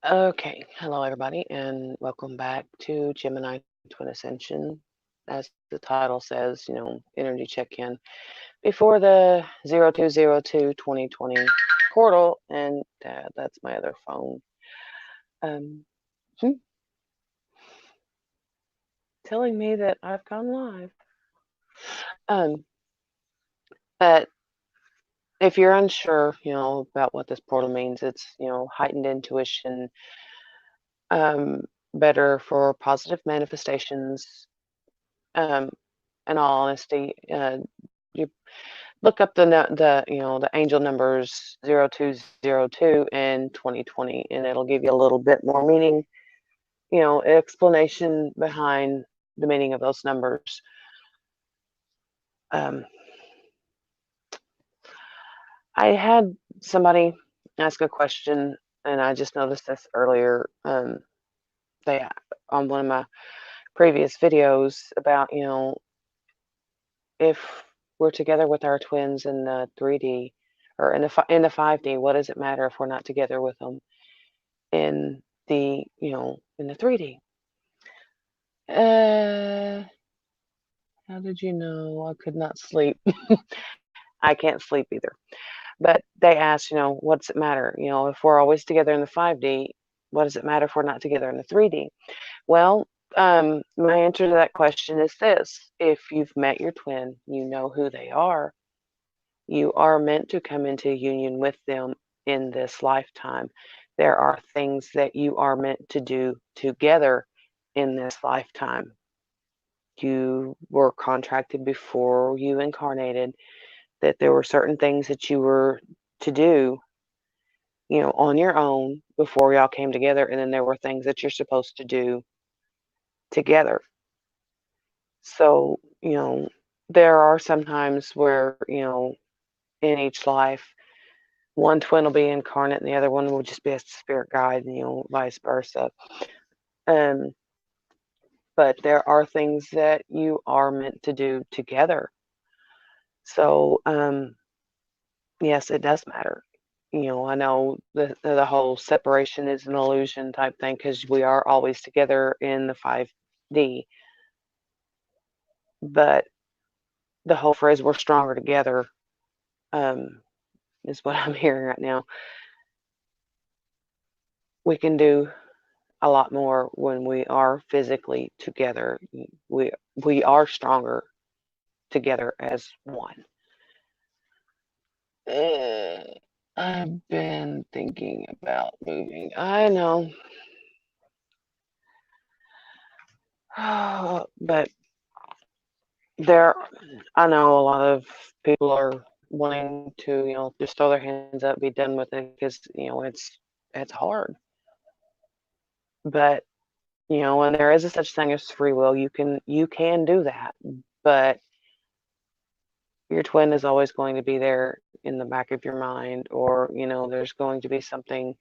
Okay, hello everybody, and welcome back to Gemini Twin Ascension. As the title says, energy check-in before the 0202-2020 portal, and that's my other phone. Um, hmm, telling me that I've gone live. Um, but if you're unsure, about what this portal means, it's heightened intuition, um, better for positive manifestations. Um, in all honesty, you look up the angel numbers 0202 and 2020, and it'll give you a little bit more meaning, explanation behind the meaning of those numbers. Um, I had somebody ask a question, and I just noticed this earlier. They on one of my previous videos about if we're together with our twins in the 3D or in the 5D, what does it matter if we're not together with them in the 3D? Uh, how did you know I could not sleep? I can't sleep either. But they asked, what does it matter? If we're always together in the 5D, what does it matter if we're not together in the 3D? Well, my answer to that question is this: if you've met your twin, you know who they are. You are meant to come into union with them in this lifetime. There are things that you are meant to do together in this lifetime. You were contracted before you incarnated that there were certain things that you were to do, on your own before y'all came together, and then there were things that you're supposed to do together. So, there are some times where, in each life, one twin will be incarnate and the other one will just be a spirit guide, and vice versa. Um, but there are things that you are meant to do together. So, yes, it does matter. I know the whole separation is an illusion type thing because we are always together in the 5D. But the whole phrase "we're stronger together" um, is what I'm hearing right now. We can do a lot more when we are physically together. We are stronger together as one. Uh, I've been thinking about moving. I know, but there, I know a lot of people are wanting to, just throw their hands up, be done with it because it's hard. But when there is a such thing as free will, you can do that. But your twin is always going to be there in the back of your mind, or there's going to be something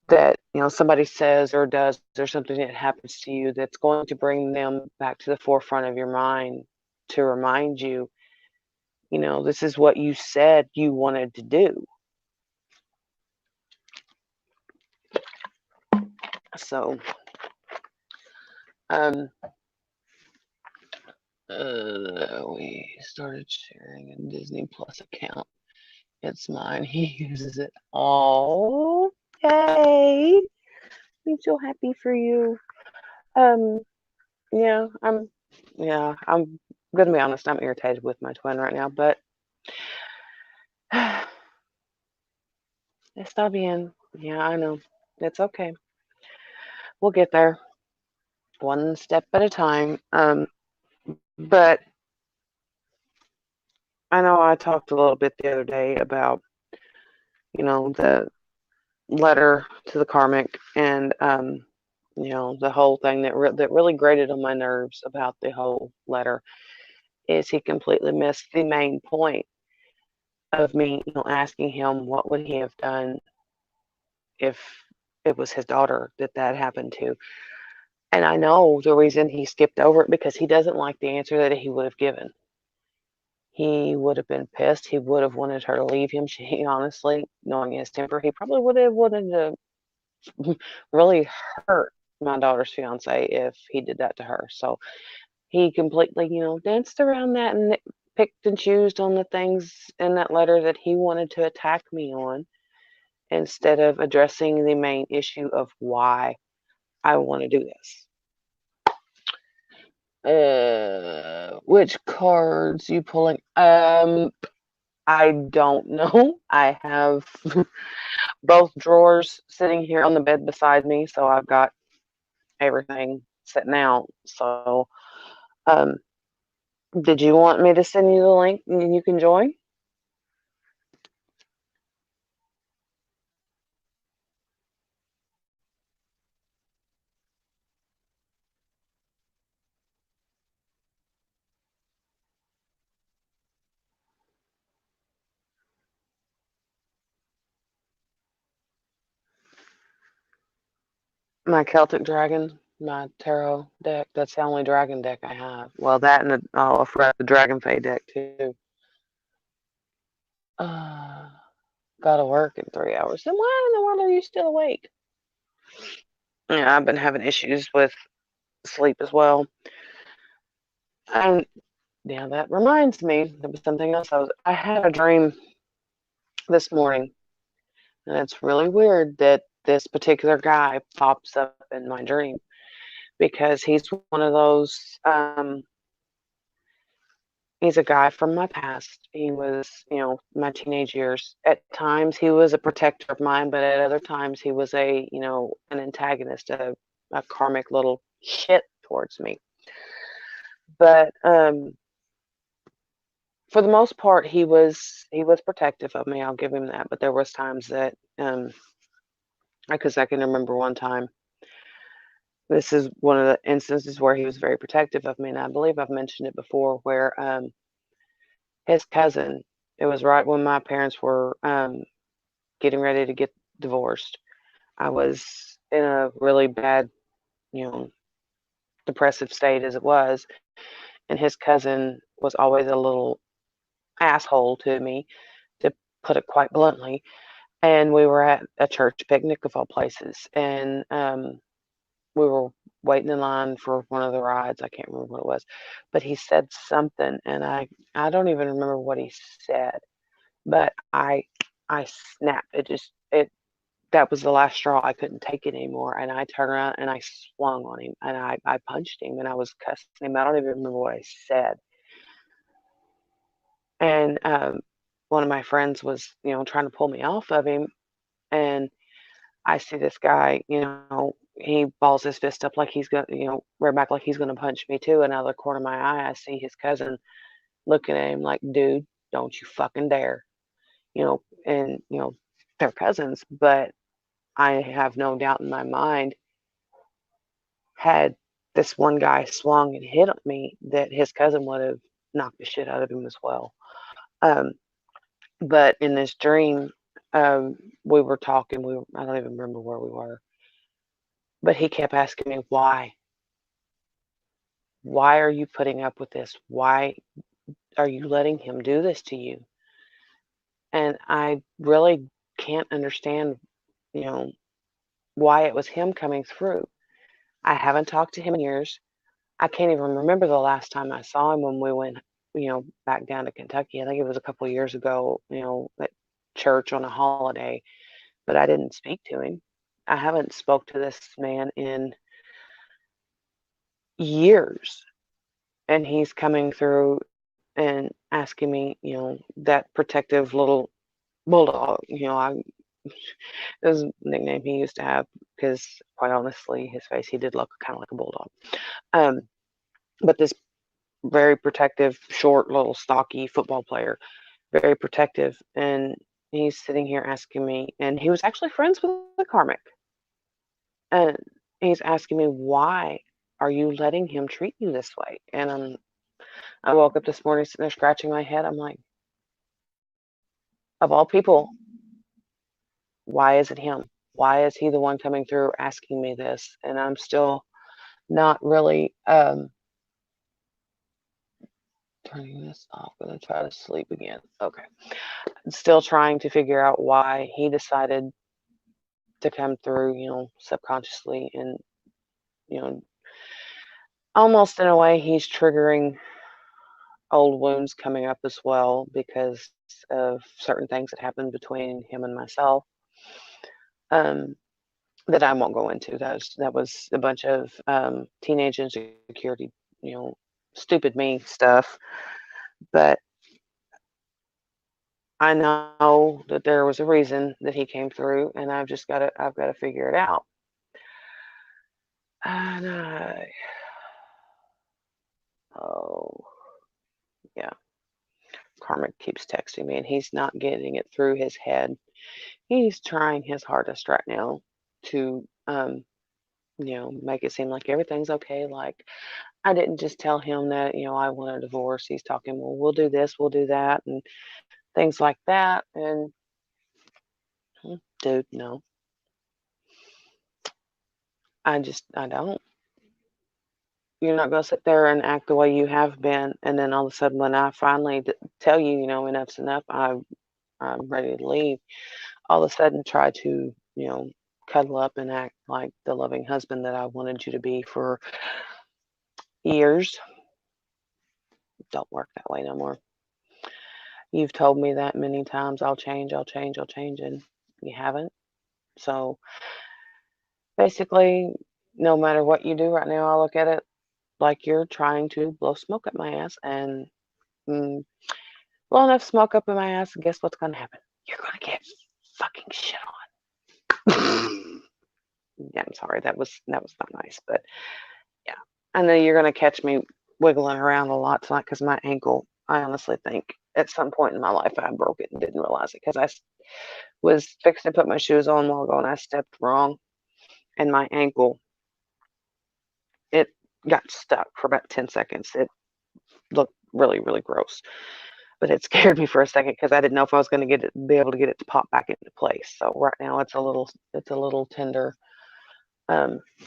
that somebody says or does, or something that happens to you that's going to bring them back to the forefront of your mind to remind you, this is what you said you wanted to do. So um we started sharing a Disney Plus account. It's mine. He uses it. Oh, yay! I'm so happy for you. Um, yeah, I'm gonna be honest. I'm irritated with my twin right now, but está bien. Yeah, I know. It's okay. We'll get there, one step at a time. But I know I talked a little bit the other day about the letter to the karmic, and the whole thing that really grated on my nerves about the whole letter is he completely missed the main point of me, asking him what would he have done if it was his daughter that happened to. And I know the reason he skipped over it because he doesn't like the answer that he would have given. he would have been pissed. He would have wanted her to leave him. She honestly, knowing his temper, he probably would have wanted to really hurt my daughter's fiance if he did that to her. So he completely, danced around that and picked and chose on the things in that letter that he wanted to attack me on instead of addressing the main issue of why I want to do this. Which cards you pulling? I don't know. I have both drawers sitting here on the bed beside me, so I've got everything sitting out. So, um, did you want me to send you the link and you can join? My Celtic Dragon, my tarot deck. That's the only dragon deck I have. Well, that and I forgot the Dragon Fae deck too. Uh, Gotta work in 3 hours. Then why in the world are you still awake? Yeah, I've been having issues with sleep as well. And yeah, that reminds me, there was something else. I had a dream this morning, and it's really weird that this particular guy pops up in my dream because he's one of those. He's a guy from my past. He was, my teenage years. At times, he was a protector of mine, but at other times, he was an antagonist, a karmic little shit towards me. But for the most part, he was protective of me. I'll give him that. But there was times that, because I can remember one time. This is one of the instances where he was very protective of me, and I believe I've mentioned it before, where his cousin. It was right when my parents were getting ready to get divorced. I was in a really bad, you know, depressive state as it was, and his cousin was always a little asshole to me, to put it quite bluntly. And we were at a church picnic of all places, and we were waiting in line for one of the rides. I can't remember what it was, but he said something, and I don't even remember what he said, but I snapped. It that was the last straw. I couldn't take it anymore, and I turned around and I swung on him, and I punched him, and I was cussing him. I don't even remember what I said. And one of my friends was, trying to pull me off of him, and I see this guy, he balls his fist up like he's gonna, rear back like he's gonna punch me too. And out of the corner of my eye, I see his cousin looking at him like, dude, don't you fucking dare. And they're cousins, but I have no doubt in my mind, had this one guy swung and hit me, that his cousin would have knocked the shit out of him as well. Um, but in this dream, we were talking. I don't even remember where we were, but he kept asking me why. Why are you putting up with this? Why are you letting him do this to you? And I really can't understand, you know, why it was him coming through. I haven't talked to him in years. I can't even remember the last time I saw him when we went, back down to Kentucky. I think it was a couple of years ago, at church on a holiday, but I didn't speak to him. I haven't spoke to this man in years, and he's coming through and asking me, that protective little bulldog. It was a nickname he used to have because, quite honestly, his face, he did look kind of like a bulldog. Um, but this very protective, short, little, stocky football player, very protective, and he's sitting here asking me, and he was actually friends with the karmic, and he's asking me, why are you letting him treat you this way? And I woke up this morning sitting there scratching my head. I'm like, of all people, why is it him? Why is he the one coming through asking me this? And I'm still not really Turning this off. I'm gonna try to sleep again. Okay. Still trying to figure out why he decided to come through, subconsciously and, you know, almost in a way he's triggering old wounds coming up as well because of certain things that happened between him and myself. Um, that I won't go into. That was a bunch of teenage insecurity, you know, stupid me stuff. But I know that there was a reason that he came through, and I've got to figure it out. And oh yeah, Karmic keeps texting me, and he's not getting it through his head. He's trying his hardest right now to make it seem like everything's okay. Like I didn't just tell him that, I want a divorce. He's talking, well, we'll do this, we'll do that, and things like that. And dude, no, I don't. You're not going to sit there and act the way you have been. And then all of a sudden, when I finally tell you, enough's enough, I'm ready to leave, all of a sudden try to, cuddle up and act like the loving husband that I wanted you to be for years. Don't work that way no more. You've told me that many times, I'll change, I'll change, I'll change, and you haven't. So basically, no matter what you do right now, I look at it like you're trying to blow smoke up my ass and blow enough smoke up in my ass, and guess what's going to happen? You're going to get fucking shit on. Yeah, I'm sorry. That was not nice, but yeah. I know you're going to catch me wiggling around a lot tonight because my ankle, I honestly think at some point in my life I broke it and didn't realize it because I was fixing to put my shoes on a while ago and I stepped wrong and my ankle, it got stuck for about 10 seconds. It looked really, really gross, but it scared me for a second because I didn't know if I was going to be able to get it to pop back into place. So right now it's a little tender.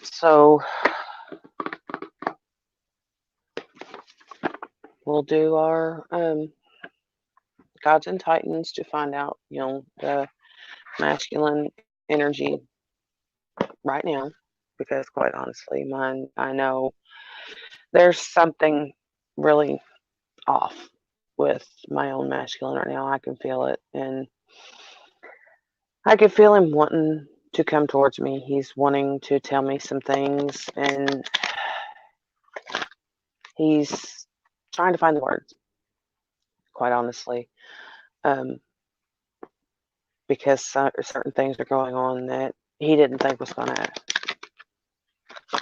So we'll do our gods and titans to find out, the masculine energy right now, because quite honestly, I know there's something really off with my own masculine right now. I can feel it, and I can feel him wanting to come towards me. He's wanting to tell me some things, and he's trying to find the words, quite honestly, um, because certain things are going on that he didn't think was going to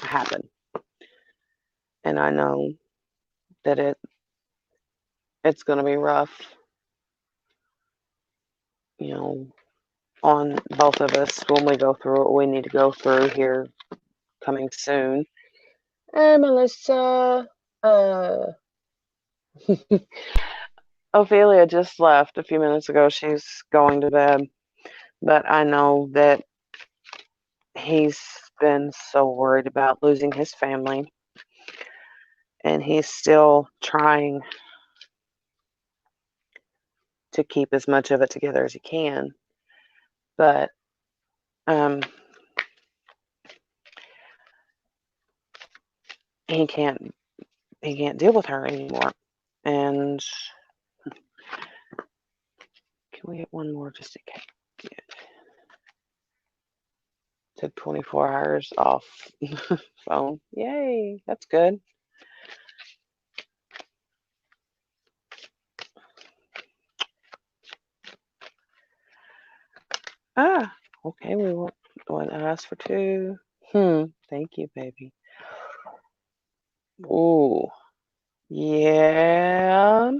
happen. And I know that it's going to be rough, on both of us when we go through what we need to go through here coming soon. Hey, Melissa. Ophelia just left a few minutes ago. She's going to bed. But I know that he's been so worried about losing his family. And he's still trying to keep as much of it together as he can. But he can't deal with her anymore. And can we get one more just in case? Yeah. Took 24 hours off phone. Yay, that's good. Ah, okay, we want to ask for two. Thank you, baby. Ooh, yeah.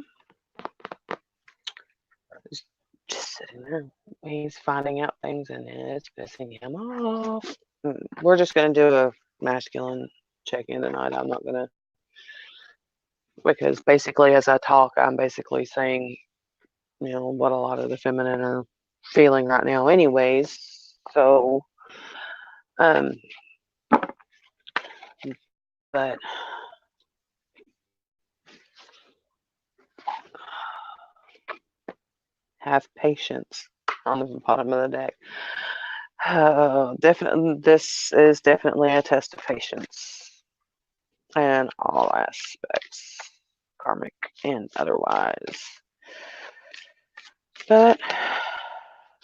Just sitting there. He's finding out things and it's pissing him off. We're just going to do a masculine check-in tonight. I'm not going to, because basically as I talk, I'm basically saying, what a lot of the feminine are feeling right now anyways. So, but Have patience on the bottom of the deck. Definitely, this is definitely a test of patience in all aspects, karmic and otherwise. But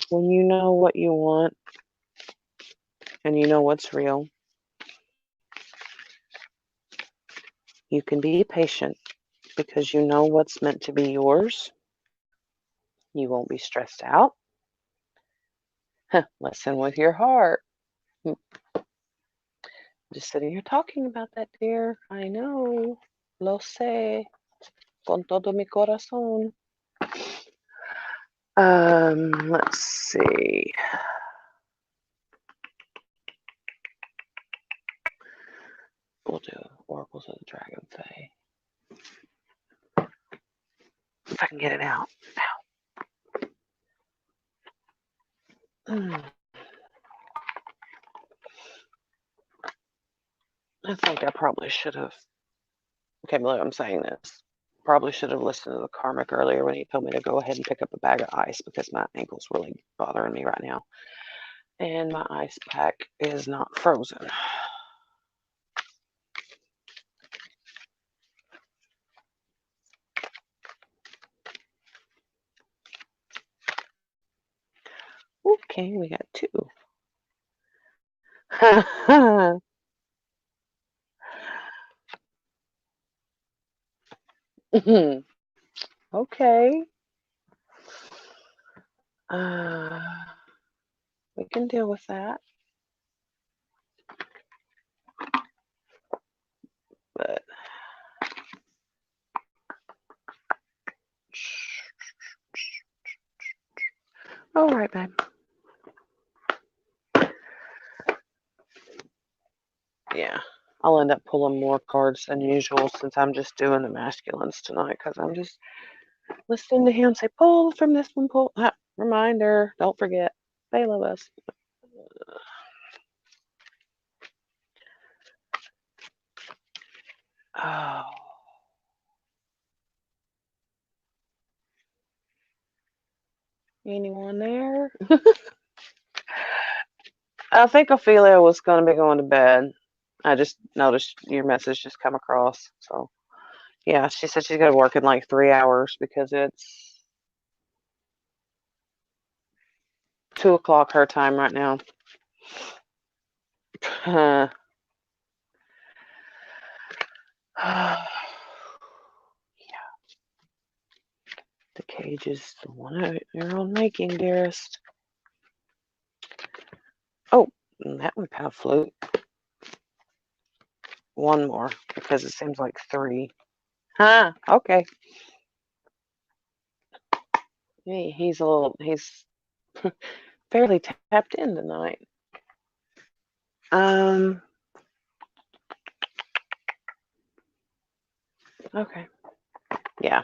when you know what you want and you know what's real, you can be patient because you know what's meant to be yours. You won't be stressed out. Listen with your heart. Just sitting here talking about that, dear. I know. Lo sé. Con todo mi corazón. Let's see. We'll do Oracles of the Dragon Fae. If I can get it out. Now. I think I probably should have. Okay, look, I'm saying this. Probably should have listened to the karmic earlier when he told me to go ahead and pick up a bag of ice because my ankle's really bothering me right now. And my ice pack is not frozen. Okay, we got 2. Okay. We can deal with that. But all right, babe. Yeah, I'll end up pulling more cards than usual since I'm just doing the masculines tonight because I'm just listening to him say, pull from this one, pull. Reminder, don't forget, they love us. Oh. Anyone there? I think Ophelia was going to be going to bed. I just noticed your message just come across. So, yeah, she said she's going to work in like 3 hours because it's 2 o'clock her time right now. Yeah. The cage is the one of your own making, dearest. Oh, that one kind of flew. One more because it seems like 3. Huh? Okay. He's fairly tapped in tonight. Okay. Yeah.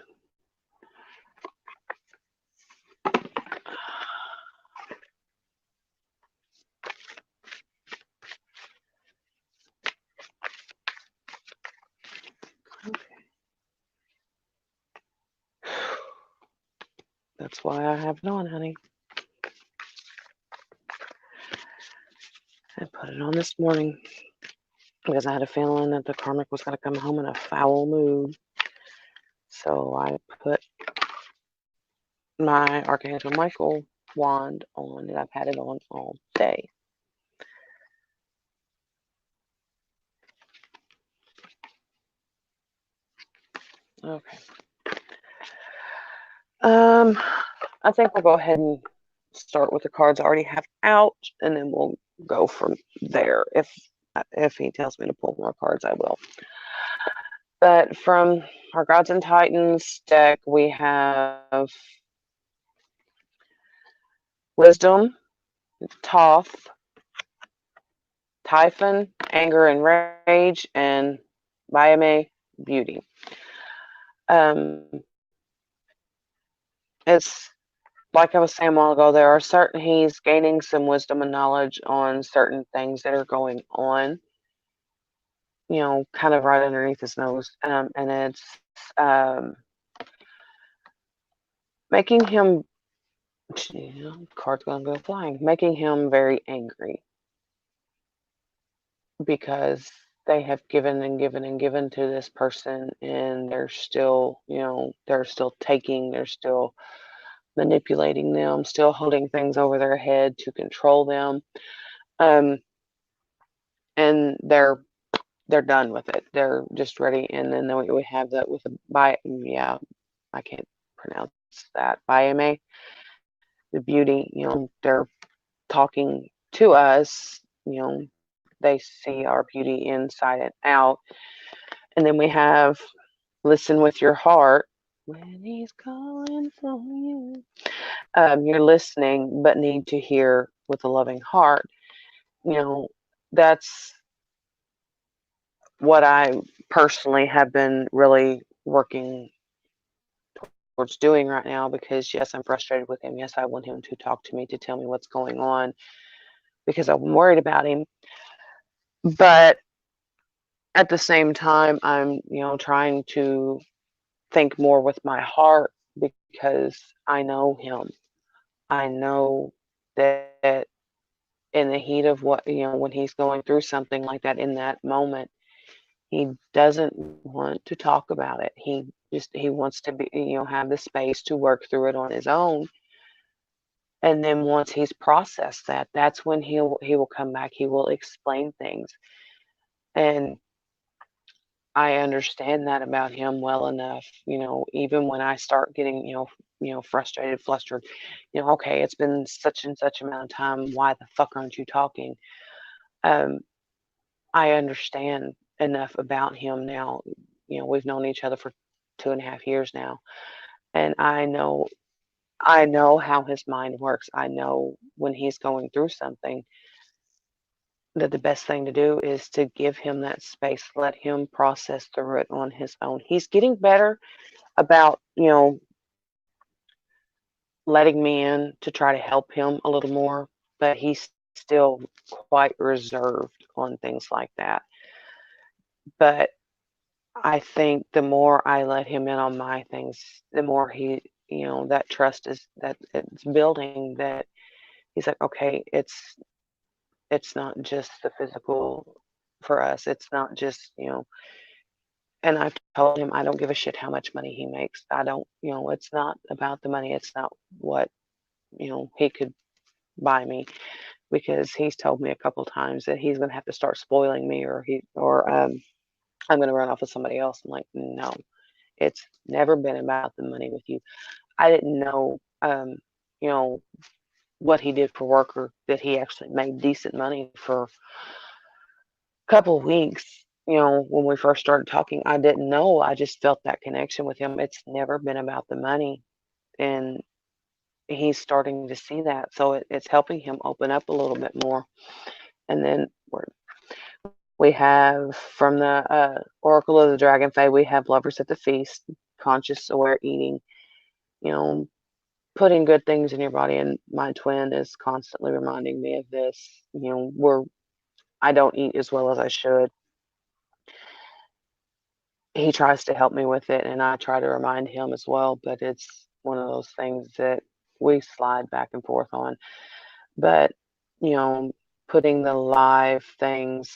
Okay. That's why I have it on, honey. I put it on this morning because I had a feeling that the karmic was going to come home in a foul mood. So I put my Archangel Michael wand on, and I've had it on all day. Okay. I think we'll go ahead and start with the cards I already have out, and then we'll go from there. If he tells me to pull more cards, I will. But from our Gods and Titans deck, we have Wisdom, Thoth, Typhon, Anger and Rage, and Bayame, Beauty. It's like I was saying a while ago, there are he's gaining some wisdom and knowledge on certain things that are going on, kind of right underneath his nose. And it's making him Card's gonna go flying, making him very angry because they have given and given and given to this person, and they're still, they're still taking, they're still manipulating them, still holding things over their head to control them. Um, and they're done with it. They're just ready. And then we have that with a yeah, I can't pronounce that. Biame, the beauty, they're talking to us, they see our beauty inside and out. And then we have listen with your heart. When he's calling for you. You're listening, but need to hear with a loving heart. You know, that's what I personally have been really working towards doing right now because, yes, I'm frustrated with him. Yes, I want him to talk to me, to tell me what's going on because I'm worried about him. But at the same time, I'm, trying to think more with my heart because I know him. I know that in the heat of what, when he's going through something like that in that moment, he doesn't want to talk about it. He wants to be, have the space to work through it on his own. And then once he's processed that, that's when he will come back. He will explain things. And I understand that about him well enough, even when I start getting, frustrated, flustered, okay, it's been such and such amount of time. Why the fuck aren't you talking? Um, I understand enough about him now. We've known each other for 2.5 years now, and I know how his mind works. I know when he's going through something that the best thing to do is to give him that space, let him process through it on his own. He's getting better about, letting me in to try to help him a little more, but he's still quite reserved on things like that. But I think the more I let him in on my things, the more he, that trust is that it's building that he's like, okay, it's not just the physical for us. It's not just, and I've told him I don't give a shit how much money he makes. I don't, it's not about the money. It's not what, he could buy me because he's told me a couple times that he's going to have to start spoiling me or I'm going to run off with somebody else. I'm like, no, it's never been about the money with you. I didn't know, you know, what he did for work or that he actually made decent money for a couple of weeks. When we first started talking, I didn't know. I just felt that connection with him. It's never been about the money. And he's starting to see that. So it's helping him open up a little bit more. And then we have from the Oracle of the Dragon Fae, we have lovers at the feast, conscious, aware eating, you know, putting good things in your body. And my twin is constantly reminding me of this. I don't eat as well as I should. He tries to help me with it, and I try to remind him as well. But it's one of those things that we slide back and forth on. But you know, putting the live things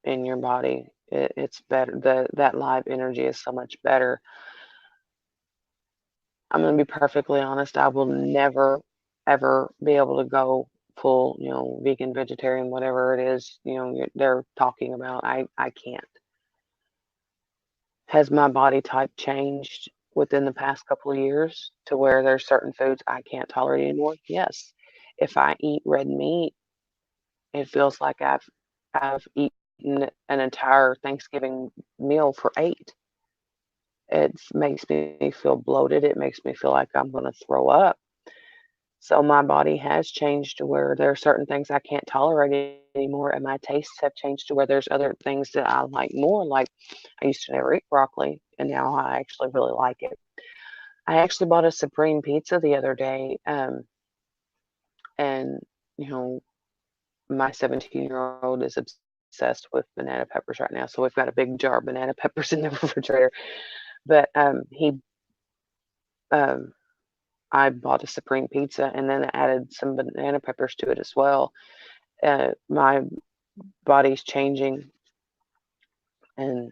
in your body, it's better. That live energy is so much better. I'm going to be perfectly honest. I will never, ever be able to go full, vegan, vegetarian, whatever it is, they're talking about. I can't. Has my body type changed within the past couple of years to where there's certain foods I can't tolerate anymore? Yes. If I eat red meat, it feels like I've eaten an entire Thanksgiving meal for 8. It makes me feel bloated. It makes me feel like I'm going to throw up. So my body has changed to where there are certain things I can't tolerate anymore, and my tastes have changed to where there's other things that I like more. Like I used to never eat broccoli, and now I actually really like it. I actually bought a supreme pizza the other day, and you know my 17-year-old is obsessed with banana peppers right now. So we've got a big jar of banana peppers in the refrigerator. But he um, I bought a supreme pizza and then added some banana peppers to it as well. My body's changing, and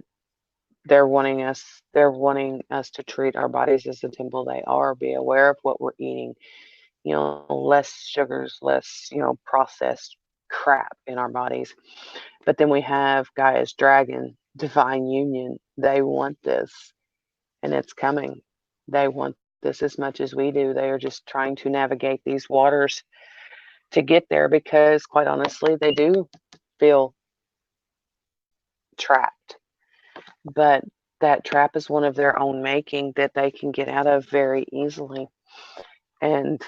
they're wanting us to treat our bodies as the temple they are, be aware of what we're eating, less sugars, less, processed crap in our bodies. But then we have Gaia's dragon, divine union. They want this, and it's coming. They want this as much as we do. They are just trying to navigate these waters to get there because, quite honestly, they do feel trapped. But that trap is one of their own making that they can get out of very easily. And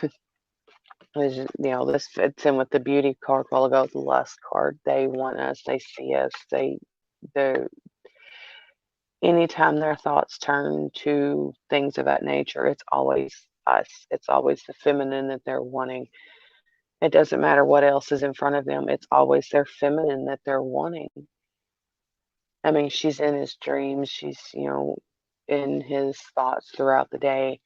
this fits in with the beauty card a while ago, the lust card. They want us, they see us, they anytime their thoughts turn to things of that nature, it's always us. It's always the feminine that they're wanting. It doesn't matter what else is in front of them, it's always their feminine that they're wanting. I mean, she's in his dreams, she's, in his thoughts throughout the day.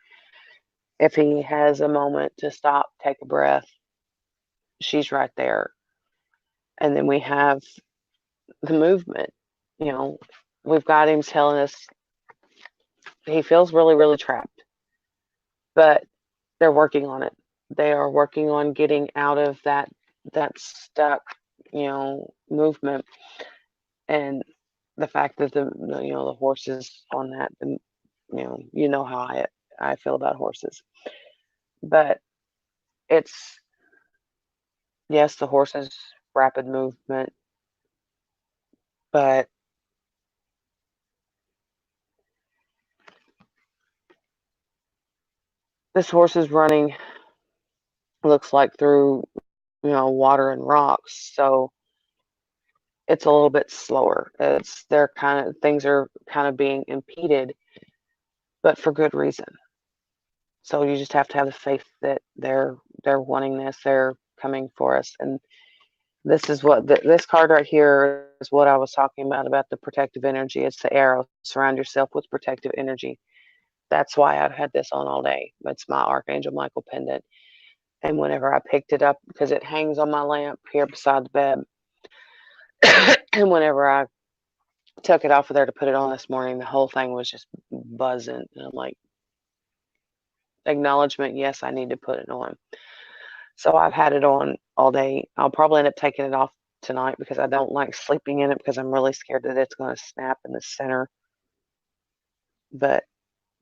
If he has a moment to stop, take a breath, she's right there. And then we have the movement. You know, we've got him telling us he feels really, really trapped, but they're working on it. They are working on getting out of that stuck, movement. And the fact that the horses on that, and how I feel about horses. But it's, yes, the horse's rapid movement, but this horse is running, looks like through, water and rocks. So it's a little bit slower. Things are kind of being impeded, but for good reason. So you just have to have the faith that they're wanting this, they're coming for us. And this is what this card right here is what I was talking about the protective energy. It's the arrow. Surround yourself with protective energy. That's why I've had this on all day. It's my Archangel Michael pendant. And whenever I picked it up, because it hangs on my lamp here beside the bed, and whenever I took it off of there to put it on this morning, the whole thing was just buzzing. And I'm like, acknowledgement, yes, I need to put it on. So I've had it on all day. I'll probably end up taking it off tonight because I don't like sleeping in it because I'm really scared that it's going to snap in the center. But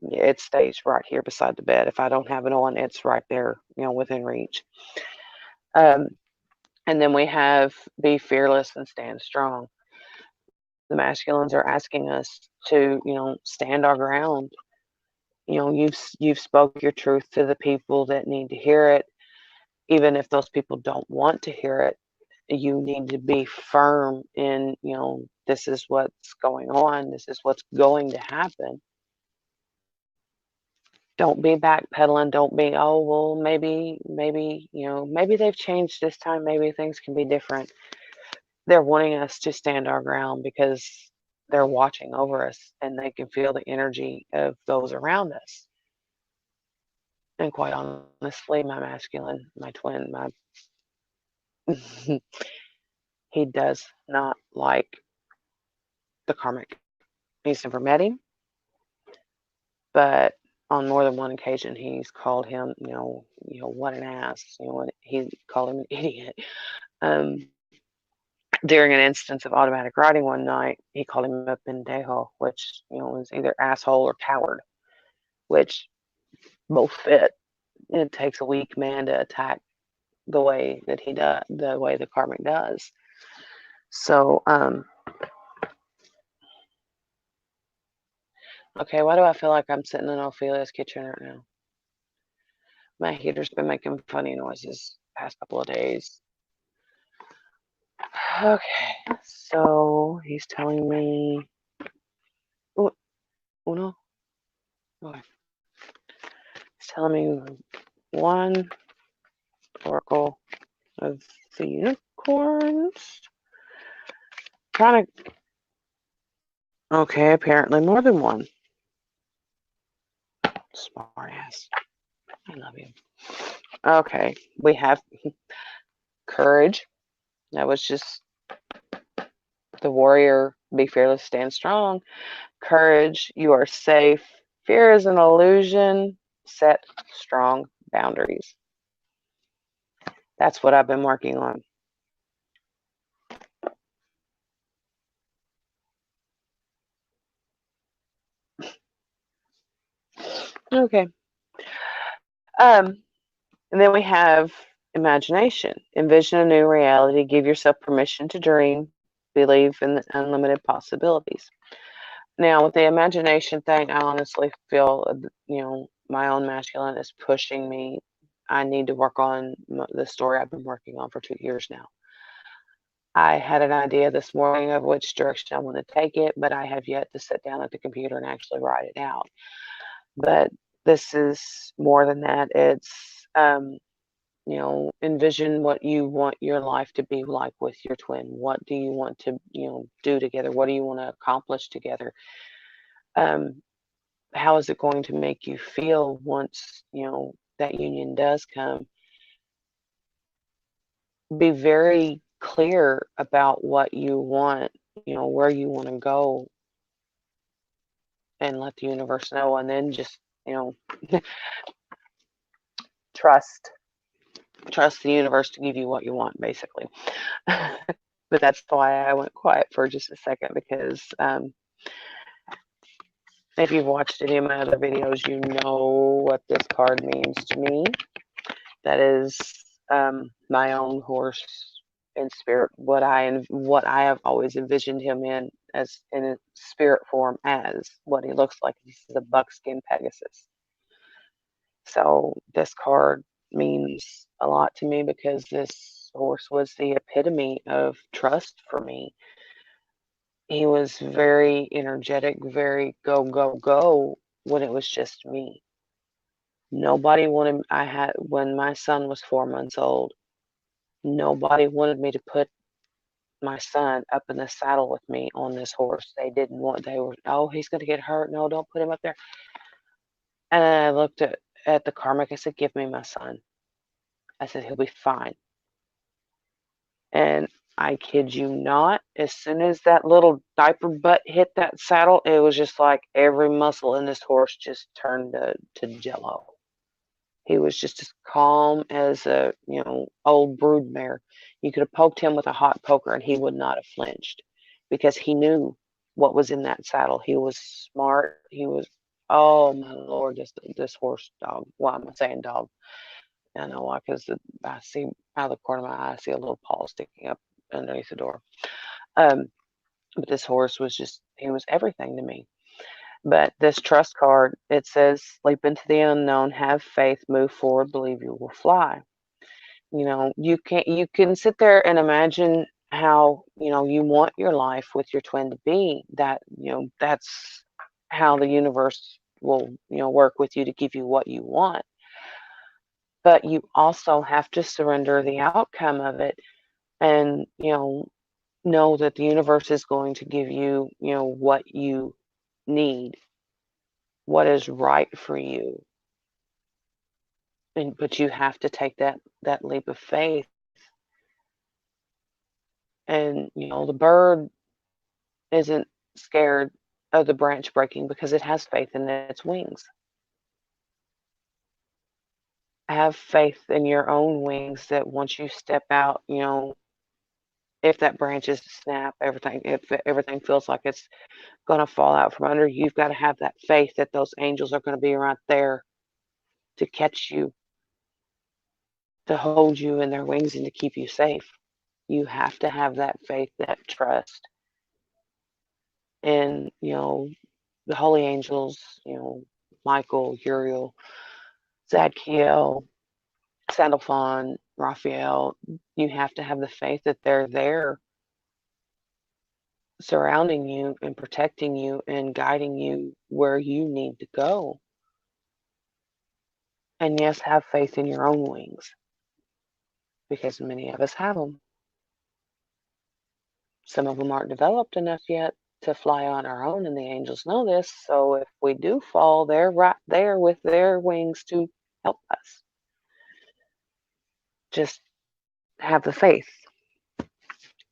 it stays right here beside the bed. If I don't have it on, it's right there, within reach. And then we have be fearless and stand strong. The masculines are asking us to, stand our ground. You've spoke your truth to the people that need to hear it, even if those people don't want to hear it. You need to be firm in, this is what's going on, this is what's going to happen. Don't be backpedaling. Don't be, oh, well, maybe, maybe they've changed this time. Maybe things can be different. They're wanting us to stand our ground because they're watching over us and they can feel the energy of those around us. And quite honestly, my masculine, my twin, he does not like the karmic. He's never met him, but on more than one occasion, he's called him, what an ass. He called him an idiot. During an instance of automatic writing one night, he called him a pendejo, which was either asshole or coward, which both fit. It takes a weak man to attack the way that he does, the way the karmic does. So, okay, why do I feel like I'm sitting in Ophelia's kitchen right now? My heater's been making funny noises the past couple of days. Okay, so he's telling me, uno, okay. He's telling me one oracle of the unicorns. Trying to. Okay, apparently more than one. Smart ass. I love you. Okay, we have courage. That was just the warrior. Be fearless, stand strong. Courage, you are safe. Fear is an illusion. Set strong boundaries. That's what I've been working on. Okay. Um, and then we have imagination. Envision a new reality. Give yourself permission to dream. Believe in the unlimited possibilities. Now, with the imagination thing, I honestly feel, my own masculine is pushing me. I need to work on the story I've been working on for 2 years now. I had an idea this morning of which direction I want to take it, but I have yet to sit down at the computer and actually write it out. But this is more than that. It's, envision what you want your life to be like with your twin. What do you want to, do together? What do you want to accomplish together? Um, how is it going to make you feel once, that union does come? Be very clear about what you want, where you want to go, and let the universe know, and then just, you know, trust trust the universe to give you what you want, basically. But that's why I went quiet for just a second, because if you've watched any of my other videos, you know what this card means to me. That is my own horse in spirit, what I have always envisioned him in, as in a spirit form, as what he looks like. He's a buckskin Pegasus. So this card means a lot to me because this horse was the epitome of trust for me. He was very energetic, very go, go, go when it was just me. Nobody wanted, I had, when my son was 4 months old, nobody wanted me to put my son up in the saddle with me on this horse. They didn't want, they were, oh, he's going to get hurt. No, don't put him up there. And I looked at the karmic. I said, give me my son. I said, he'll be fine. And I kid you not, as soon as that little diaper butt hit that saddle, it was just like every muscle in this horse just turned to jello. He was just as calm as a, old brood mare. You could have poked him with a hot poker and he would not have flinched, because he knew what was in that saddle. He was smart. He was, oh my Lord, this horse dog. Why am I saying dog? I know why, because I see out of the corner of my eye, I see a little paw sticking up underneath the door. Um, but this horse was just, he was everything to me. But this trust card, it says, leap into the unknown, have faith, move forward, believe you will fly. You can sit there and imagine how, you want your life with your twin to be. That's how the universe will, work with you to give you what you want. But you also have to surrender the outcome of it, and, know that the universe is going to give you, what you need, what is right for you. But you have to take that leap of faith. And, the bird isn't scared of the branch breaking because it has faith in its wings. Have faith in your own wings, that once you step out, if that branch is to snap, if everything feels like it's going to fall out from under, you've got to have that faith that those angels are going to be right there to catch you, to hold you in their wings, and to keep you safe. You have to have that faith, that trust. And, the holy angels, Michael, Uriel, Zadkiel, Sandalphon, Raphael, you have to have the faith that they're there surrounding you and protecting you and guiding you where you need to go. And yes, have faith in your own wings, because many of us have them. Some of them aren't developed enough yet to fly on our own, and the angels know this. So if we do fall, they're right there with their wings to help us. Just have the faith.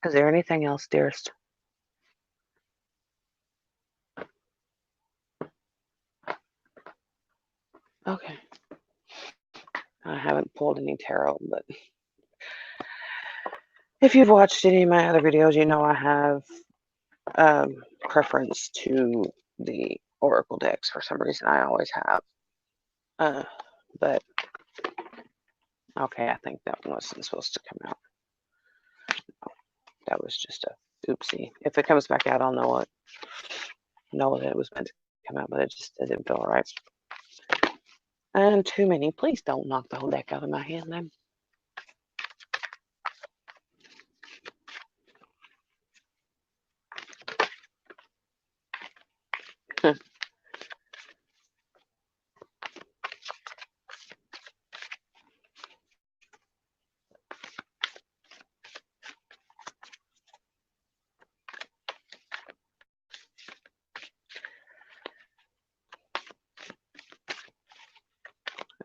Is there anything else, dearest? Okay. I haven't pulled any tarot, but if you've watched any of my other videos, you know I have preference to the Oracle decks for some reason. I always have. But okay, I think that wasn't supposed to come out. That was just a oopsie. If it comes back out, I'll know that it was meant to come out, but it didn't feel right. And too many. Please don't knock the whole deck out of my hand then.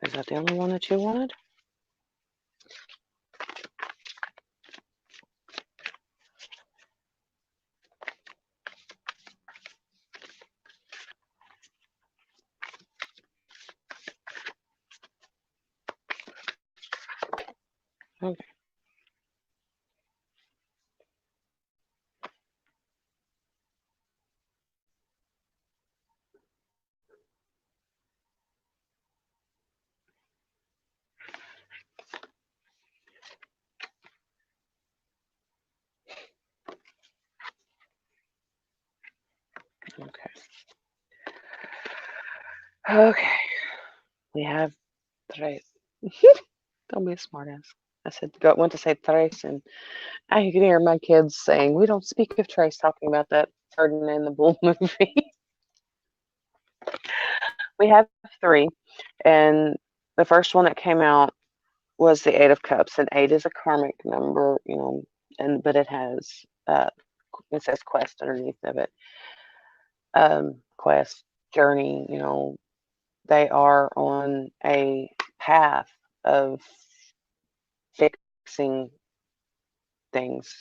Is that the only one that you wanted? Okay. Okay. Okay. We have tres. Don't be a smartass. I went to say tres, and I can hear my kids saying, "We don't speak of Trace," talking about that Ferdinand the Bull movie. We have 3, and the first one that came out was the 8 of Cups, and 8 is a karmic number, but it says quest underneath of it. Quest, journey, they are on a path of fixing things,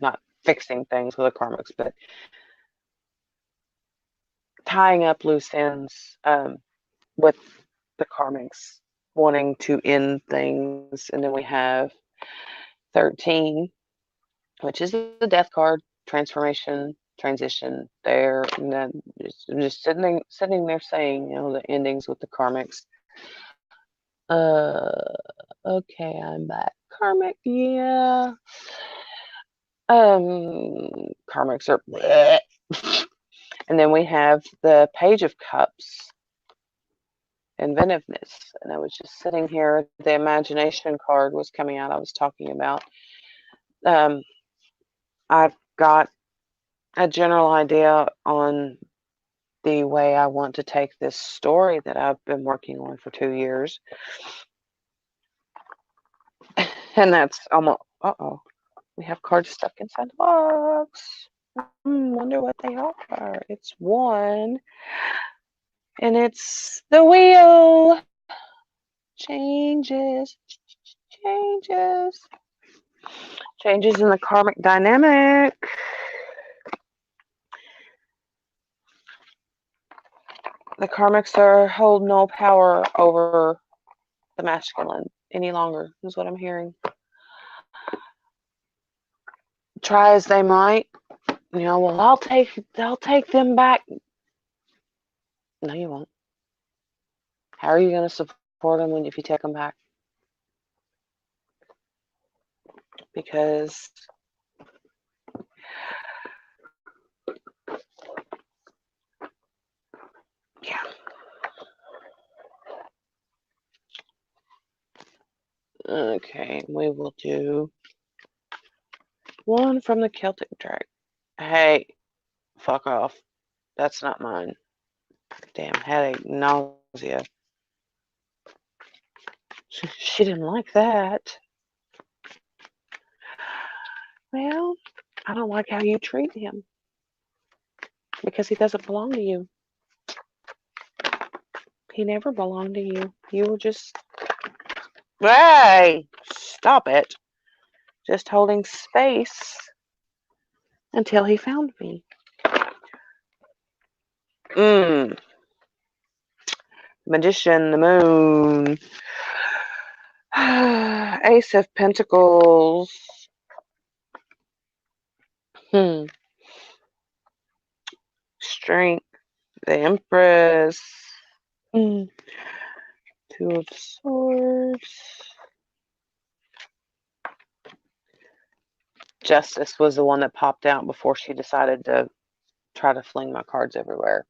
not fixing things with the karmics, but tying up loose ends with the karmics, wanting to end things. And then we have 13, which is the death card, transformation, transition there. And then just sitting there saying, the endings with the karmics. Okay, I'm back. Karmic, yeah. Karmics are bleh. And then we have the Page of Cups, inventiveness. And I was just sitting here, the imagination card was coming out I was talking about. I've got a general idea on the way I want to take this story that I've been working on for 2 years. And that's almost, we have cards stuck inside the box. Wonder what they are. It's 1, and it's the wheel. Changes in the karmic dynamic. The karmics hold no power over the masculine any longer, is what I'm hearing. Try as they might, well, I'll take them back. No, you won't. How are you going to support them if you take them back? Because yeah. Okay, we will do 1 from the Celtic Dragon. Hey, fuck off. That's not mine. Damn, headache, nausea. She didn't like that. Well, I don't like how you treat him. Because he doesn't belong to you. He never belonged to you. You were just, hey, stop it. Just holding space until he found me. Magician, the moon. Ace of Pentacles. Strength, the Empress. Two of Swords. Justice was the one that popped out before she decided to try to fling my cards everywhere.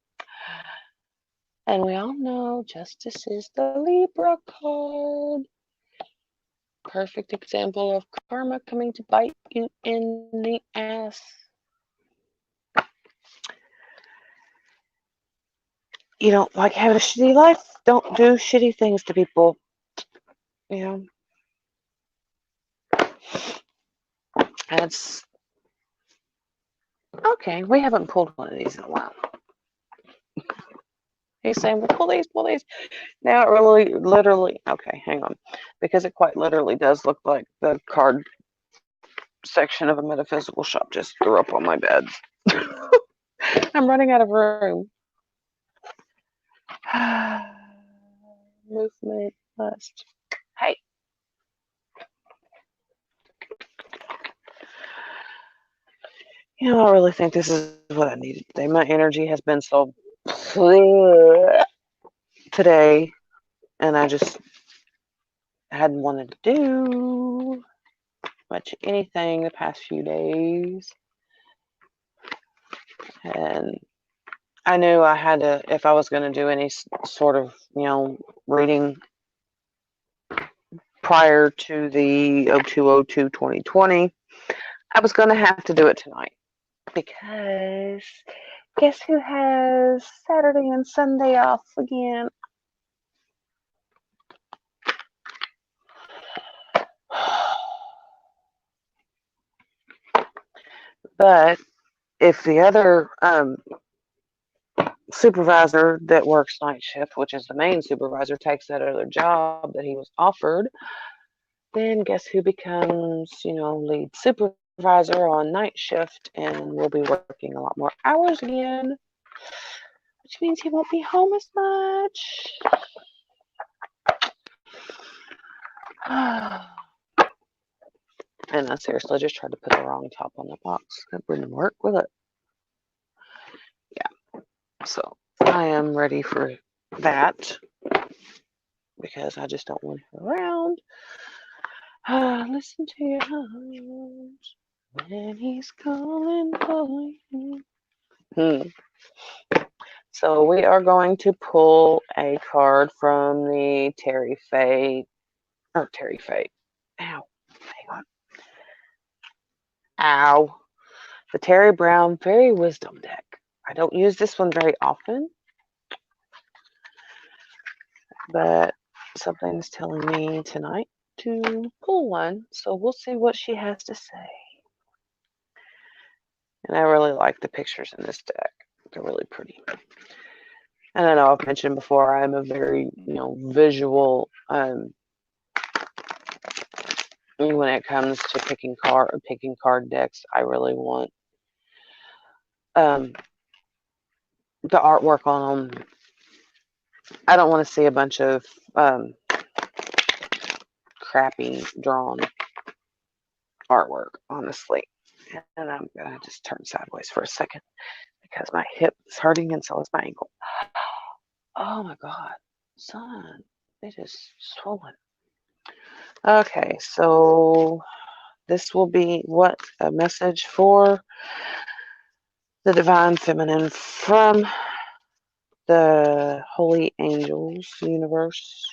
And we all know Justice is the Libra card. Perfect example of karma coming to bite you in the ass. You don't like having a shitty life? Don't do shitty things to people. You know? That's okay. We haven't pulled one of these in a while. He's saying, well, pull these, pull these. Now it really, literally, okay, hang on. Because it quite literally does look like the card section of a metaphysical shop just threw up on my bed. I'm running out of room. Movement lust. Hey. You know, I really think this is what I needed today. My energy has been so today, and I just hadn't wanted to do much anything the past few days. And I knew I had to, if I was going to do any sort of, reading prior to the 02/02/2020, I was going to have to do it tonight. Because guess who has Saturday and Sunday off again? But if the other supervisor that works night shift, which is the main supervisor, takes that other job that he was offered, then guess who becomes, lead supervisor on night shift, and we'll be working a lot more hours again, which means he won't be home as much. And I seriously just tried to put the wrong top on the box. That wouldn't work, will it? Yeah. So I am ready for that because I just don't want him around. Listen to your heart when he's calling for you. So we are going to pull a card from the Terry Fate. Ow. Hang on. Ow. The Terry Brown Fairy Wisdom deck. I don't use this one very often, but something's telling me tonight to pull one, so we'll see what she has to say. And I really like the pictures in this deck. They're really pretty. And I know I've mentioned before, I'm a very, visual, when it comes to picking card decks. I really want the artwork on them. I don't want to see a bunch of crappy drawn artwork, honestly. And I'm gonna just turn sideways for a second because my hip is hurting and so is my ankle. Oh my god, son, it is swollen. Okay, so this will be what a message for the Divine Feminine from the Holy Angels universe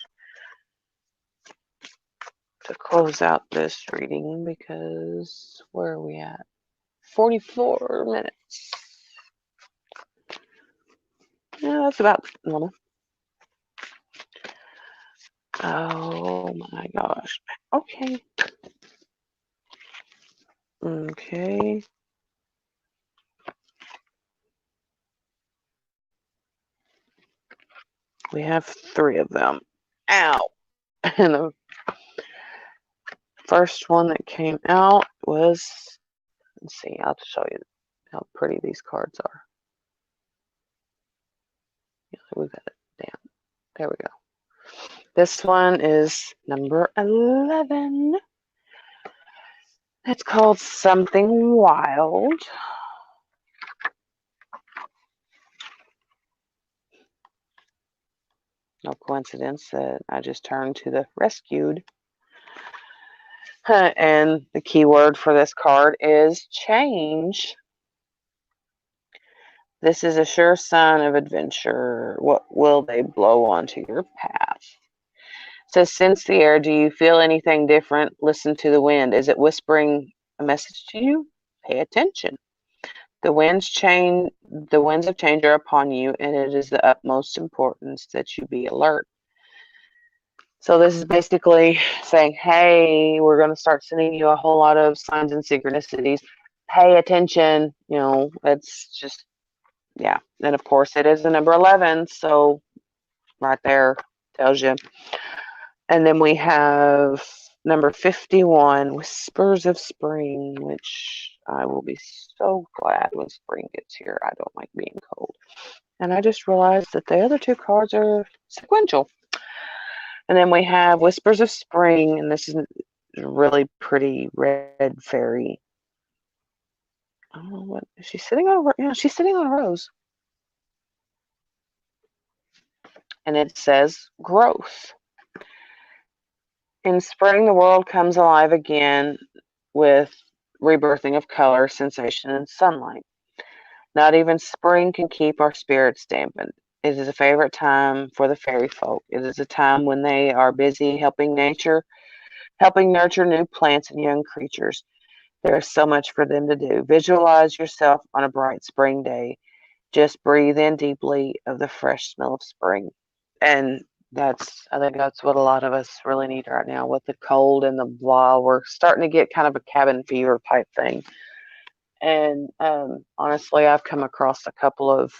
to close out this reading, because where are we at? 44 minutes. Yeah, that's about normal. Oh my gosh. Okay. Okay. We have 3 of them. Ow! And the first one that came out was, let's see, I'll show you how pretty these cards are. We've got it down. There we go. This one is number 11. It's called Something Wild. No coincidence that I just turned to the rescued. And the key word for this card is change. This is a sure sign of adventure. What will they blow onto your path? So sense the air. Do you feel anything different? Listen to the wind. Is it whispering a message to you? Pay attention. The winds of change are upon you, and it is the utmost importance that you be alert. So this is basically saying, hey, we're going to start sending you a whole lot of signs and synchronicities. Pay attention. You know, it's just, yeah. And of course, it is the number 11. So right there tells you. And then we have number 51, Whispers of Spring, which I will be so glad when spring gets here. I don't like being cold. And I just realized that the other 2 cards are sequential. And then we have Whispers of Spring, and this is a really pretty red fairy. I don't know what, is she sitting on? Yeah, she's sitting on a rose. And it says growth. In spring, the world comes alive again with rebirthing of color, sensation, and sunlight. Not even spring can keep our spirits dampened. It is a favorite time for the fairy folk. It is a time when they are busy helping nurture new plants and young creatures. There is so much for them to do. Visualize yourself on a bright spring day. Just breathe in deeply of the fresh smell of spring. And I think that's what a lot of us really need right now with the cold and the blah. We're starting to get kind of a cabin fever type thing. And honestly, I've come across a couple of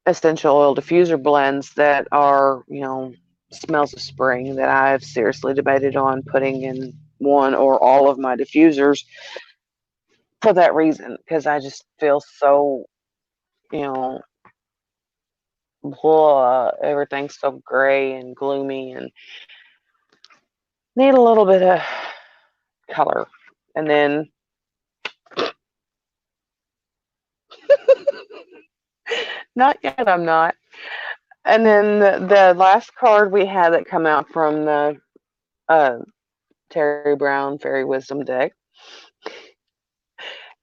essential oil diffuser blends that are, you know, smells of spring that I've seriously debated on putting in one or all of my diffusers for that reason, because I just feel so, you know, blah, everything's so gray and gloomy and need a little bit of color. And then not yet, I'm not. And then the last card we had that come out from the Terry Brown Fairy Wisdom deck.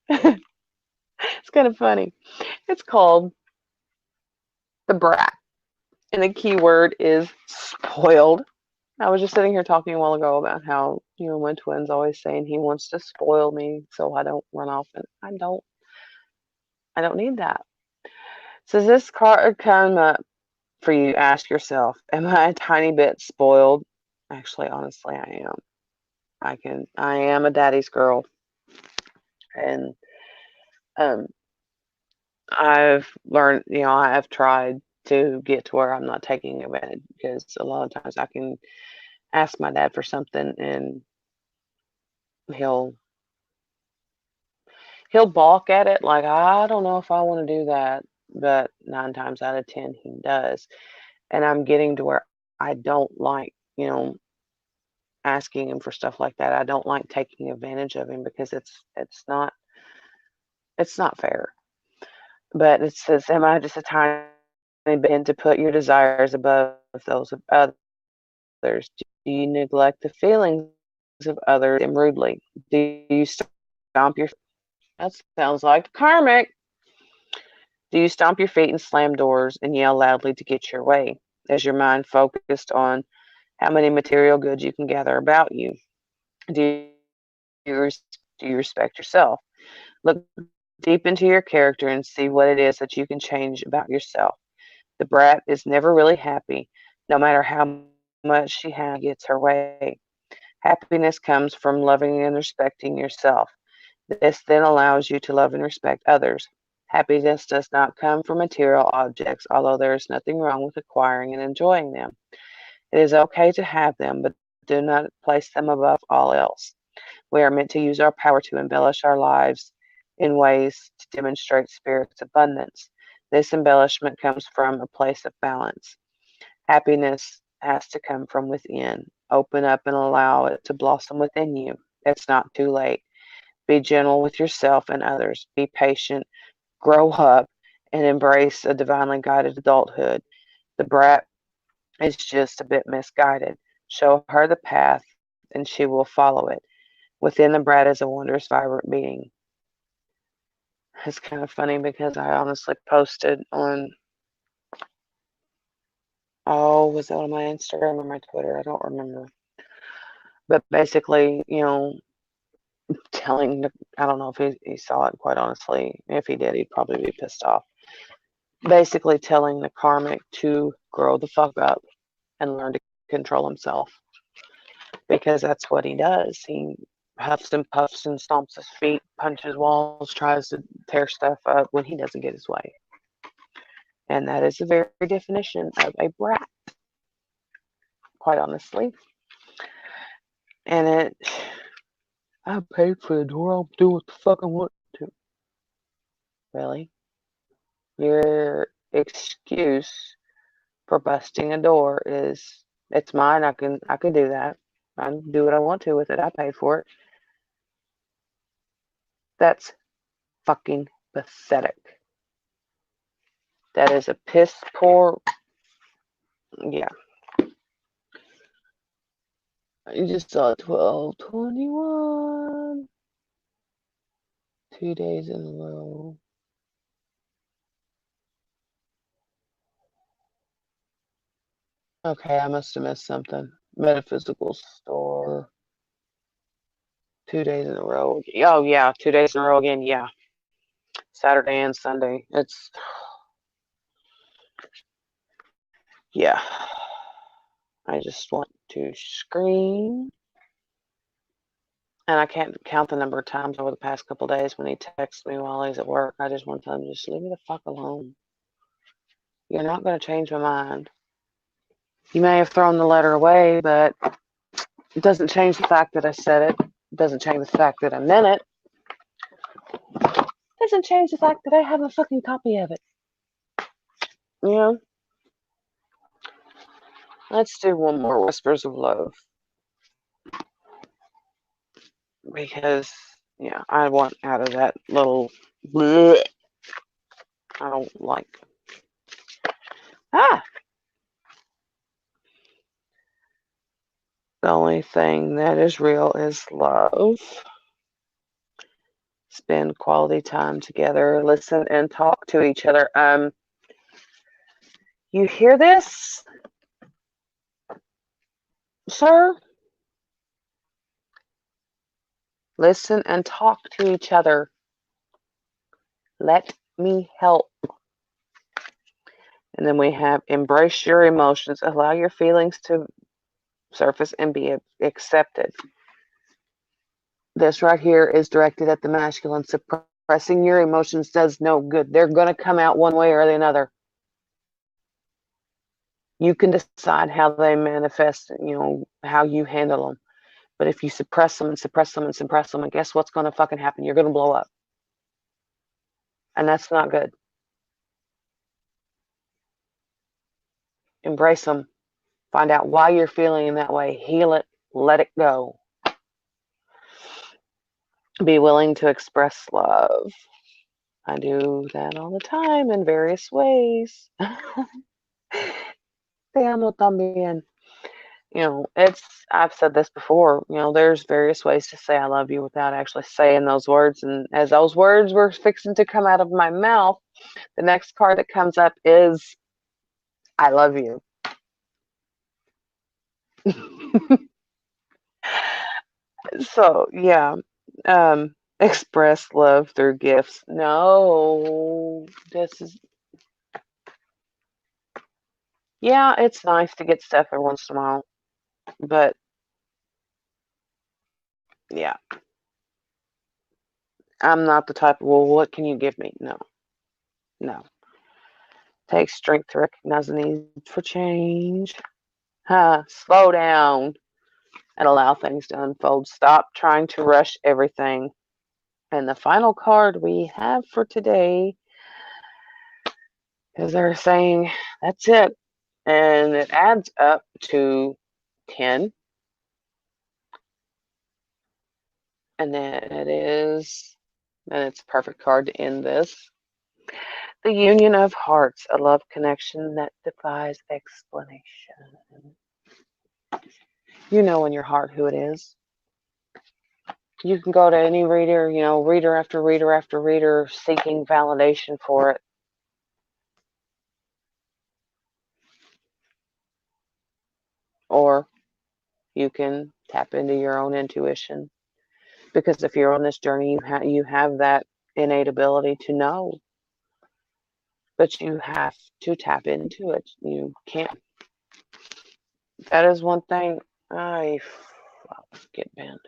It's kind of funny. It's called The Brat, and the key word is spoiled. I was just sitting here talking a while ago about how, you know, my twin's always saying he wants to spoil me so I don't run off, and I don't need that. So this card come up for you, ask yourself, am I a tiny bit spoiled? Actually, honestly, I am. I am a daddy's girl. And I've learned, you know, I've tried to get to where I'm not taking advantage, because a lot of times I can ask my dad for something and he'll balk at it like, I don't know if I want to do that, but 9 times out of 10 he does. And I'm getting to where I don't like, you know, asking him for stuff like that. I don't like taking advantage of him because it's not fair. But it says, am I just a tiny bit to put your desires above those of others? Do you neglect the feelings of others and rudely? Do you stomp your, that sounds like karmic. Do you stomp your feet and slam doors and yell loudly to get your way? Is your mind focused on how many material goods you can gather about you? Do you respect yourself? Look deep into your character and see what it is that you can change about yourself. The brat is never really happy, no matter how much she gets her way. Happiness comes from loving and respecting yourself. This then allows you to love and respect others. Happiness does not come from material objects, although there is nothing wrong with acquiring and enjoying them. It is okay to have them, but do not place them above all else. We are meant to use our power to embellish our lives in ways to demonstrate spirit's abundance. This embellishment comes from a place of balance. Happiness has to come from within. Open up and allow it to blossom within you. It's not too late. Be gentle with yourself and others. Be patient, grow up, and embrace a divinely guided adulthood. The brat is just a bit misguided. Show her the path, and she will follow it. Within the brat is a wondrous, vibrant being. It's kind of funny because I honestly posted on, oh, was that on my Instagram or my Twitter? I don't remember. But basically, telling the, I don't know if he saw it, quite honestly. If he did, he'd probably be pissed off. Basically, telling the karmic to grow the fuck up and learn to control himself, because that's what he does. He huffs and puffs and stomps his feet, punches walls, tries to tear stuff up when he doesn't get his way. And that is the very definition of a brat, quite honestly. And I paid for the door, I'll do what the fuck I want to. Really? Your excuse for busting a door is, it's mine, I can do that. I can do what I want to with it. I paid for it. That's fucking pathetic. That is a piss poor. Yeah. You just saw 12/21. 2 days in a row. Okay, I must have missed something. Metaphysical store. 2 days in a row. Oh yeah, 2 days in a row again. Yeah, Saturday and Sunday. Yeah. I just want to scream. And I can't count the number of times over the past couple of days when he texts me while he's at work. I just want to tell him, just leave me the fuck alone. You're not going to change my mind. You may have thrown the letter away, but it doesn't change the fact that I said it. It doesn't change the fact that I meant it. It doesn't change the fact that I have a fucking copy of it. You know? Let's do one more Whispers of Love. Because, yeah, I want out of that little bleh. I don't like. Ah! The only thing that is real is love. Spend quality time together, listen and talk to each other. You hear this, sir? Listen and talk to each other. Let me help. And then we have embrace your emotions, allow your feelings to surface and be accepted. This right here is directed at the masculine. Suppressing your emotions does no good. They're going to come out one way or the other. You can decide how they manifest, how you handle them. But if you suppress them and suppress them and suppress them, and guess what's going to fucking happen? You're going to blow up. And that's not good. Embrace them. Find out why you're feeling in that way. Heal it. Let it go. Be willing to express love. I do that all the time in various ways. Te amo también. I've said this before, there's various ways to say I love you without actually saying those words. And as those words were fixing to come out of my mouth, the next card that comes up is I love you. So, yeah. Express love through gifts. No, yeah, it's nice to get stuff every once in a while, but yeah, I'm not the type of, well, what can you give me? No. No. Takes strength to recognize the need for change. Slow down and allow things to unfold. Stop trying to rush everything. And the final card we have for today is they're saying that's it. And it adds up to 10. And then it's a perfect card to end this. The union of hearts, a love connection that defies explanation. You know in your heart who it is. You can go to any reader, reader after reader after reader, seeking validation for it. Or you can tap into your own intuition. Because if you're on this journey, you have that innate ability to know. But you have to tap into it. You can't. That is one thing I get banned.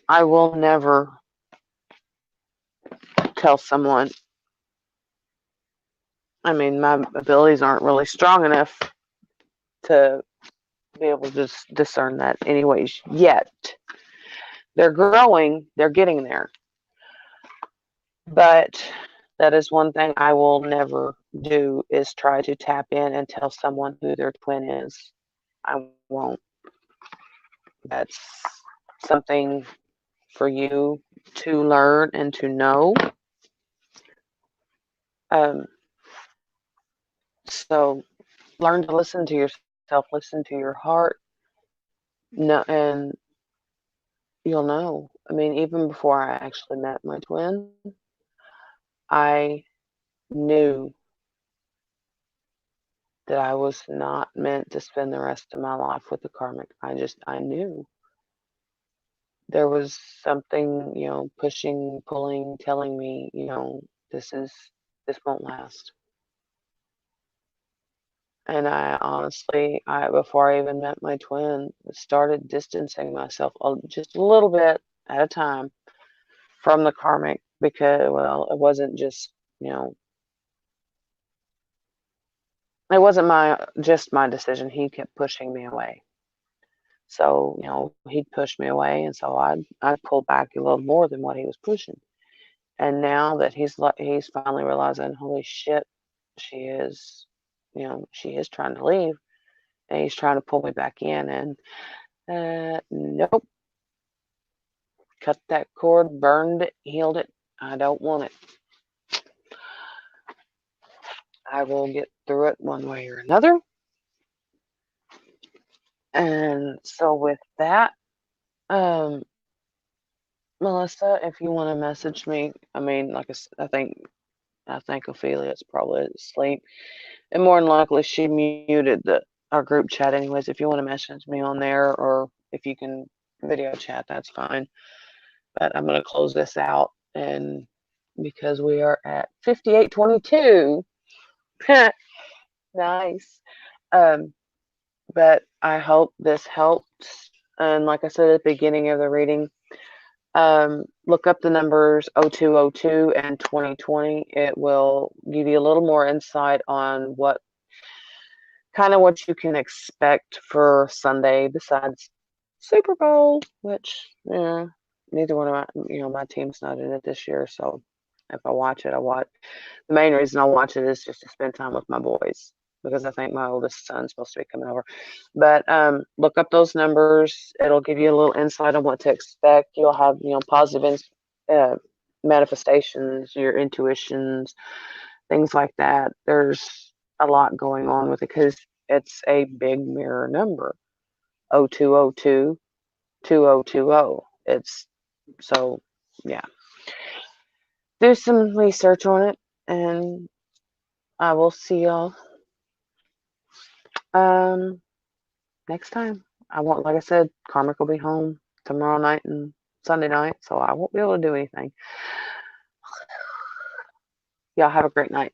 I will never tell someone. I mean, my abilities aren't really strong enough to be able to discern that anyways yet. They're growing, they're getting there. But that is one thing I will never do, is try to tap in and tell someone who their twin is. I won't. That's something for you to learn and to know. So learn to listen to yourself, listen to your heart, and you'll know. I mean, even before I actually met my twin, I knew that I was not meant to spend the rest of my life with the karmic. I knew. There was something, pushing, pulling, telling me, this won't last. And I honestly, before I even met my twin, started distancing myself just a little bit at a time from the karmic, because, well, it wasn't just, it wasn't just my decision. He kept pushing me away. So, he'd push me away, and so I'd pull back a little more than what he was pushing. And now that he's finally realizing, holy shit, she is, she is trying to leave, and he's trying to pull me back in, and nope, cut that cord, burned it, healed it. I don't want it. I will get through it one way or another. And so with that, Melissa, if you want to message me, I mean, like I think Ophelia's probably asleep, and more than likely she muted our group chat anyways. If you want to message me on there, or if you can video chat, that's fine. But I'm gonna close this out, and because we are at 58:22, nice. But I hope this helps. And like I said at the beginning of the reading, look up the numbers 0202 and 2020. It will give you a little more insight on what you can expect for Sunday, besides Super Bowl, which, neither one of my team's not in it this year. So if I watch it, the main reason I watch it is just to spend time with my boys, because I think my oldest son's supposed to be coming over. But look up those numbers. It'll give you a little insight on what to expect. You'll have, positive manifestations, your intuitions, things like that. There's a lot going on with it, because it's a big mirror number. 0202 2020. It's so, yeah. Do some research on it, and I will see y'all next time. Like I said, Karmic will be home tomorrow night and Sunday night, so I won't be able to do anything. Y'all have a great night.